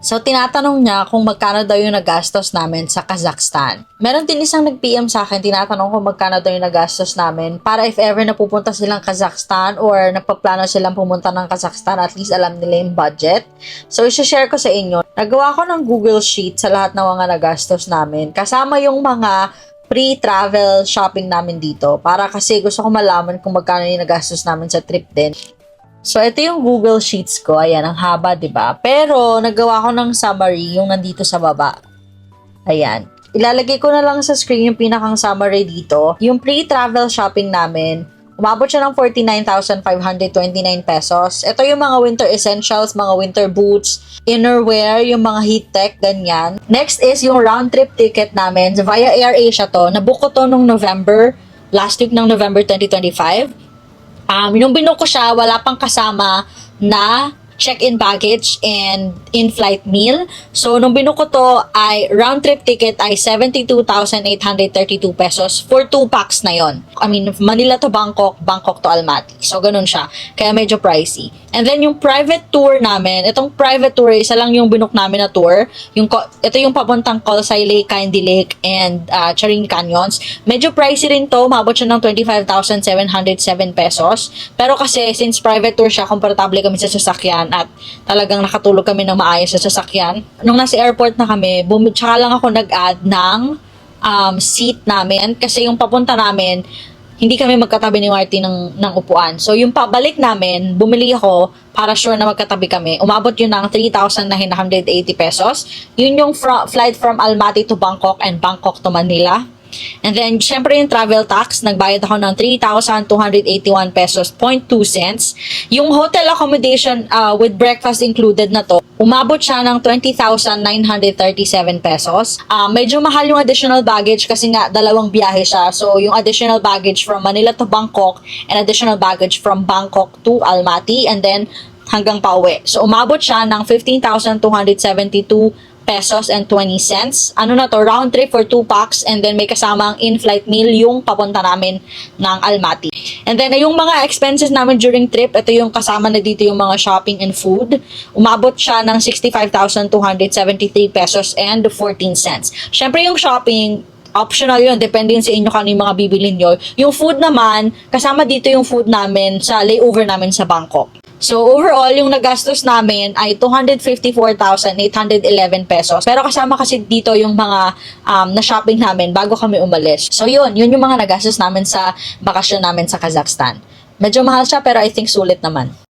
So, tinatanong niya kung magkano daw yung nagastos namin sa Kazakhstan. Meron din isang nag-PM sa akin, tinatanong kung magkano daw yung nagastos namin para if ever na pupunta silang Kazakhstan or nagpaplano silang pumunta ng Kazakhstan, at least alam nila yung budget. So, isi-share ko sa inyo. Nagawa ko ng Google Sheet sa lahat ng mga nagastos namin. Kasama yung mga pre-travel shopping namin dito para kasi gusto ko malaman kung magkano yung nagastos namin sa trip din. So, ito yung Google Sheets ko. Ayan, ang haba, 'di ba? Pero, nagawa ko ng summary, yung nandito sa baba. Ayan. Ilalagay ko na lang sa screen yung pinakang summary dito. Yung pre-travel shopping namin, umabot siya ng 49,529 pesos. Ito yung mga winter essentials, mga winter boots, innerwear, yung mga heat tech, ganyan. Next is yung round trip ticket namin. Via AirAsia to. Nabook ko to nung November, last week ng November 2025. Nung binook ko siya, wala pang kasama na check-in baggage and in-flight meal. So, nung binook ko to, ay round-trip ticket ay 72,832 pesos for 2 packs na yon. I mean, Manila to Bangkok, Bangkok to Almaty. So, ganun siya. Kaya medyo pricey. And then, yung private tour namin, itong private tour, isa lang yung binook namin na tour. Ito yung papuntang Kolsay Lake, Kaindi Lake, and Charing Canyons. Medyo pricey rin to. Maabot siya ng 25,707 pesos. Pero kasi, since private tour siya, komportable kami sa sasakyan at talagang nakatulog kami ng maayos sa sasakyan. Nung nasa airport na kami, tsaka lang ako nag-add ng seat namin kasi yung papunta namin, hindi kami magkatabi ni Marty ng upuan. So, yung pabalik namin, bumili ako para sure na magkatabi kami. Umabot yun ng 3,980 pesos. Yun yung flight from Almaty to Bangkok and Bangkok to Manila. And then, syempre yung travel tax, nagbayad ako ng 3,281 pesos, 0.2 cents. Yung hotel accommodation with breakfast included na to, umabot siya ng 20,937 pesos. Medyo mahal yung additional baggage kasi nga dalawang biyahe siya. So, yung additional baggage from Manila to Bangkok and additional baggage from Bangkok to Almaty and then hanggang pauwi. So, umabot siya ng 15,272 pesos and 20 cents. Ano na to? Round trip for 2 packs and then may kasamang in-flight meal yung papunta namin ng Almaty. And then, yung mga expenses namin during trip, ito yung kasama na dito yung mga shopping and food. Umabot siya ng 65,273 pesos and 14 cents. Syempre yung shopping, optional yun. Depende yun sa inyo kung ano yung mga bibilin nyo. Yung food naman, kasama dito yung food namin sa layover namin sa Bangkok. So, overall, yung nagastos namin ay 254,811 pesos. Pero kasama kasi dito yung mga na-shopping namin bago kami umalis. So, yun yung mga nagastos namin sa bakasyon namin sa Kazakhstan. Medyo mahal siya pero I think sulit naman.